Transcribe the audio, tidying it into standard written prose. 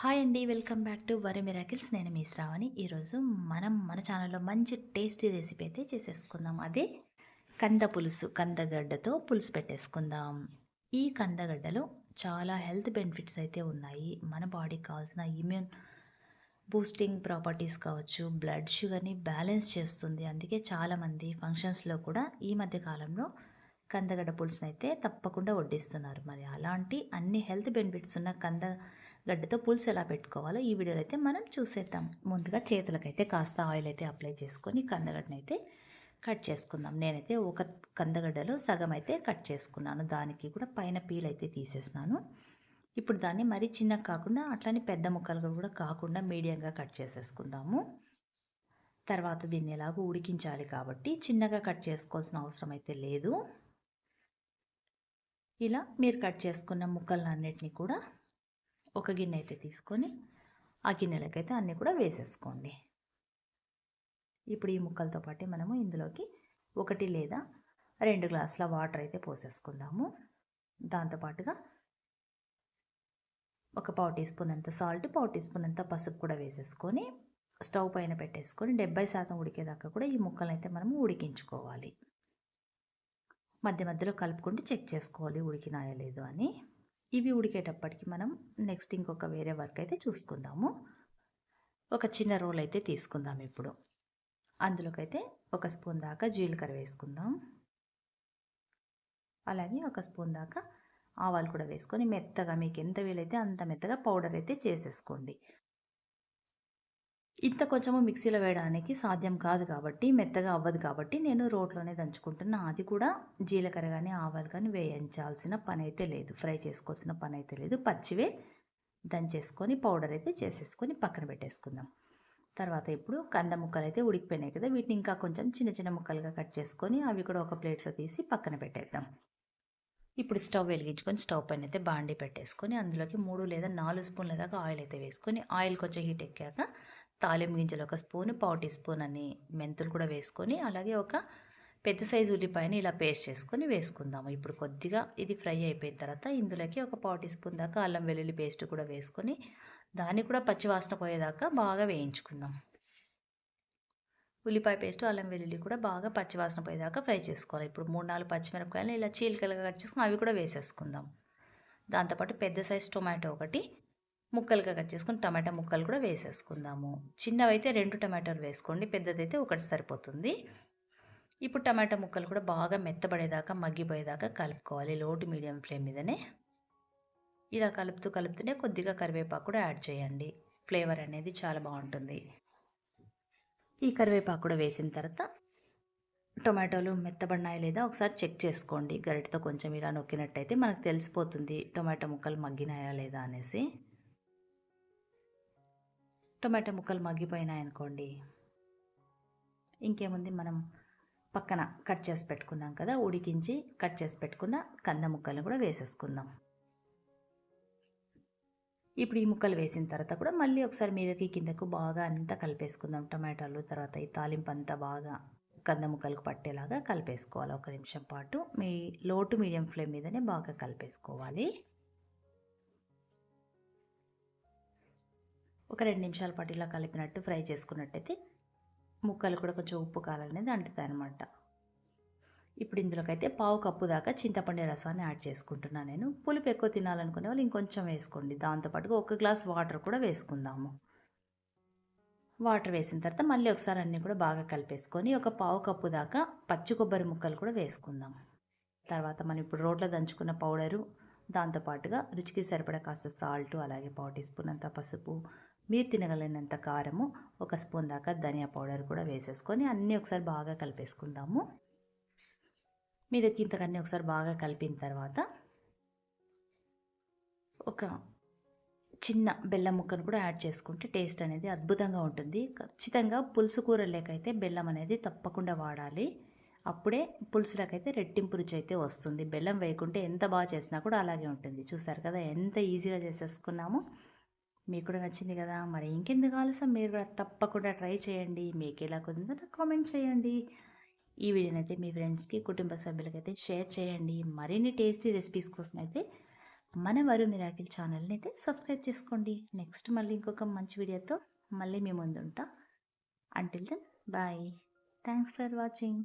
Hi అండి. Welcome back to worry miracles. నేను మీ శ్రావణి. ఈరోజు మనం మన ఛానల్లో మంచి టేస్టీ రెసిపీ అయితే చేసేసుకుందాం. అదే కంద పులుసు. కందగడ్డతో పులుసు పెట్టేసుకుందాం. ఈ కందగడ్డలో చాలా హెల్త్ బెనిఫిట్స్ అయితే ఉన్నాయి. మన బాడీకి కావాల్సిన ఇమ్యూన్ బూస్టింగ్ ప్రాపర్టీస్ కావచ్చు, బ్లడ్ షుగర్ని బ్యాలెన్స్ చేస్తుంది. అందుకే చాలామంది ఫంక్షన్స్లో కూడా ఈ మధ్య కాలంలో కందగడ్డ పులుసుని అయితే తప్పకుండా వడ్డిస్తున్నారు. మరి అలాంటి అన్ని హెల్త్ బెనిఫిట్స్ ఉన్న కందగడ్డతో పులుసు ఎలా పెట్టుకోవాలో ఈ వీడియోలో అయితే మనం చూసేద్దాం. ముందుగా చేతులకైతే కాస్త ఆయిల్ అయితే అప్లై చేసుకొని కందగడ్డని అయితే కట్ చేసుకుందాం. నేనైతే ఒక కందగడ్డలో సగం అయితే కట్ చేసుకున్నాను. దానికి కూడా పైన పీల్ అయితే తీసేసినాను. ఇప్పుడు దాన్ని మరీ చిన్నగా కాకుండా అట్లనే పెద్ద ముక్కలుగా కూడా కాకుండా మీడియంగా కట్ చేసేసుకుందాము. తర్వాత దీన్ని ఎలాగో ఉడికించాలి కాబట్టి చిన్నగా కట్ చేసుకోవాల్సిన అవసరం అయితే లేదు. ఇలా మీరు కట్ చేసుకున్న ముక్కలన్నిటినీ కూడా ఒక గిన్నె అయితే తీసుకొని ఆ గిన్నెలకైతే అన్నీ కూడా వేసేసుకోండి. ఇప్పుడు ఈ ముక్కలతో పాటు మనము ఇందులోకి 1 లేదా 2 గ్లాసుల వాటర్ అయితే పోసేసుకుందాము. దాంతోపాటుగా ఒక పావు టీ స్పూన్ అంత సాల్ట్, పావు టీ స్పూన్ అంత పసుపు కూడా వేసేసుకొని స్టవ్ పైన పెట్టేసుకొని 70% ఉడికేదాకా కూడా ఈ ముక్కలను అయితే మనము ఉడికించుకోవాలి. మధ్య మధ్యలో కలుపుకుంటూ చెక్ చేసుకోవాలి ఉడికినాయో లేదో అని. ఇవి ఉడికేటప్పటికి మనం నెక్స్ట్ ఇంకొక వేరే వర్క్ అయితే చూసుకుందాము. ఒక చిన్న రోల్ అయితే తీసుకుందాం. ఇప్పుడు అందులోకైతే 1 స్పూన్ దాకా జీలకర్ర వేసుకుందాం. అలాగే 1 స్పూన్ దాకా ఆవాలు కూడా వేసుకొని మెత్తగా మీకు ఎంత వీలైతే అంత మెత్తగా పౌడర్ అయితే చేసేసుకోండి. ఇంత కొంచెము మిక్సీలో వేయడానికి సాధ్యం కాదు కాబట్టి, మెత్తగా అవ్వదు కాబట్టి నేను రోట్లోనే దంచుకుంటున్నా. అది కూడా జీలకర్ర కానీ ఆవాలు కానీ వేయించాల్సిన పని అయితే లేదు, ఫ్రై చేసుకోవాల్సిన పని అయితే లేదు. పచ్చివే దంచేసుకొని పౌడర్ అయితే చేసేసుకొని పక్కన పెట్టేసుకుందాం. తర్వాత ఇప్పుడు కంద ముక్కలు అయితే ఉడికిపోయినాయి కదా, వీటిని ఇంకా కొంచెం చిన్న చిన్న ముక్కలుగా కట్ చేసుకొని అవి కూడా ఒక ప్లేట్లో తీసి పక్కన పెట్టేద్దాం. ఇప్పుడు స్టవ్ వెలిగించుకొని స్టవ్ పైన అయితే బాండీ పెట్టేసుకొని అందులోకి 3 లేదా 4 స్పూన్ల దాకా ఆయిల్ అయితే వేసుకొని ఆయిల్ కొంచెం హీట్ ఎక్కాక తాలింపు గింజలు 1 స్పూన్, పావు టీ స్పూన్ అని మెంతులు కూడా వేసుకొని అలాగే ఒక పెద్ద సైజు ఉల్లిపాయని ఇలా పేస్ట్ చేసుకొని వేసుకుందాము. ఇప్పుడు కొద్దిగా ఇది ఫ్రై అయిపోయిన తర్వాత ఇందులోకి ఒక పావు టీ స్పూన్ దాకా అల్లం వెల్లుల్లి పేస్ట్ కూడా వేసుకొని దాన్ని కూడా పచ్చివాసన పోయేదాకా బాగా వేయించుకుందాం. ఉల్లిపాయ పేస్ట్, అల్లం వెల్లుల్లి కూడా బాగా పచ్చివాసన పోయేదాకా ఫ్రై చేసుకోవాలి. ఇప్పుడు 3-4 పచ్చిమిరపకాయలు ఇలా చీలికలుగా కట్ చేసుకుని అవి కూడా వేసేసుకుందాం. దాంతోపాటు పెద్ద సైజు టొమాటో ఒకటి ముక్కలుగా కట్ చేసుకుని టమాటా ముక్కలు కూడా వేసేసుకుందాము. చిన్నవైతే 2 టమాటాలు వేసుకోండి, పెద్దదైతే ఒకటి సరిపోతుంది. ఇప్పుడు టమాటా ముక్కలు కూడా బాగా మెత్తబడేదాకా మగ్గిపోయేదాకా కలుపుకోవాలి లో టు మీడియం ఫ్లేమ్ మీదనే. ఇలా కలుపుతూనే కొద్దిగా కరివేపాకు కూడా యాడ్ చేయండి. ఫ్లేవర్ అనేది చాలా బాగుంటుంది. ఈ కరివేపాకు కూడా వేసిన తర్వాత టొమాటోలు మెత్తబడినాయి లేదా ఒకసారి చెక్ చేసుకోండి. గరిటతో కొంచెం ఇలా నొక్కినట్టయితే మనకు తెలిసిపోతుంది టొమాటో ముక్కలు మగ్గినాయా లేదా అనేసి. టొమాటో ముక్కలు మగ్గిపోయినాయి అనుకోండి, ఇంకేముంది, మనం పక్కన కట్ చేసి పెట్టుకున్నాం కదా, ఉడికించి కట్ చేసి పెట్టుకున్న కంద ముక్కలు కూడా వేసేసుకుందాం. ఇప్పుడు ఈ ముక్కలు వేసిన తర్వాత కూడా మళ్ళీ ఒకసారి మీదకి కిందకు బాగా అంతా కలిపేసుకుందాం. టమాటాలు తర్వాత ఈ తాలింపు అంతా బాగా కంద ముక్కలకు పట్టేలాగా కలిపేసుకోవాలి. 1 నిమిషం పాటు మీ లో టు మీడియం ఫ్లేమ్ మీదనే బాగా కలిపేసుకోవాలి. ఒక 2 నిమిషాల పాటు ఇలా కలిపినట్టు ఫ్రై చేసుకున్నట్టయితే ముక్కలు కూడా కొంచెం ఉప్పు కారం అనేది అంటుతాయి అన్నమాట. ఇప్పుడు ఇందులోకైతే పావు కప్పు దాకా చింతపండు రసాన్ని యాడ్ చేసుకుంటున్నాను నేను. పులుపు ఎక్కువ తినాలనుకునే వాళ్ళు ఇంకొంచెం వేసుకోండి. దాంతోపాటుగా 1 గ్లాస్ వాటర్ కూడా వేసుకుందాము. వాటర్ వేసిన తర్వాత మళ్ళీ ఒకసారి అన్నీ కూడా బాగా కలిపేసుకొని ఒక పావు కప్పు దాకా పచ్చి కొబ్బరి ముక్కలు కూడా వేసుకుందాం. తర్వాత మనం ఇప్పుడు రోట్లో దంచుకున్న పౌడరు, దాంతోపాటుగా రుచికి సరిపడా కాస్త సాల్ట్, అలాగే పావు టీ స్పూన్ అంత పసుపు, మీరు తినగలిగినంత కారము, 1 స్పూన్ దాకా ధనియా పౌడర్ కూడా వేసేసుకొని అన్నీ ఒకసారి బాగా కలిపేసుకుందాము. మీదకి ఇంతకన్నీ ఒకసారి బాగా కలిపిన తర్వాత ఒక చిన్న బెల్లం ముక్కను కూడా యాడ్ చేసుకుంటే టేస్ట్ అనేది అద్భుతంగా ఉంటుంది. ఖచ్చితంగా పులుసు కూరలేకైతే బెల్లం అనేది తప్పకుండా వాడాలి. అప్పుడే పులుసులకైతే రెట్టింపు రుచి అయితే వస్తుంది. బెల్లం వేయకుంటే ఎంత బాగా చేసినా కూడా అలాగే ఉంటుంది. చూసారు కదా ఎంత ఈజీగా చేసేసుకున్నాము. మీకు కూడా నచ్చింది కదా, మరి ఇంకెందుకు ఆలస్యం, మీరు కూడా తప్పకుండా ట్రై చేయండి. మీకు ఎలా కుదిరిందో నాకు కామెంట్ చేయండి. ఈ వీడియోని అయితే మీ ఫ్రెండ్స్కి, కుటుంబ సభ్యులకైతే షేర్ చేయండి. మరిన్ని టేస్టీ రెసిపీస్ కోసం అయితే మన వరు మిరాకిల్ ఛానల్ని అయితే సబ్స్క్రైబ్ చేసుకోండి. నెక్స్ట్ మళ్ళీ ఇంకొక మంచి వీడియోతో మళ్ళీ మీ ముందుంటా. Until then bye. Thanks for watching.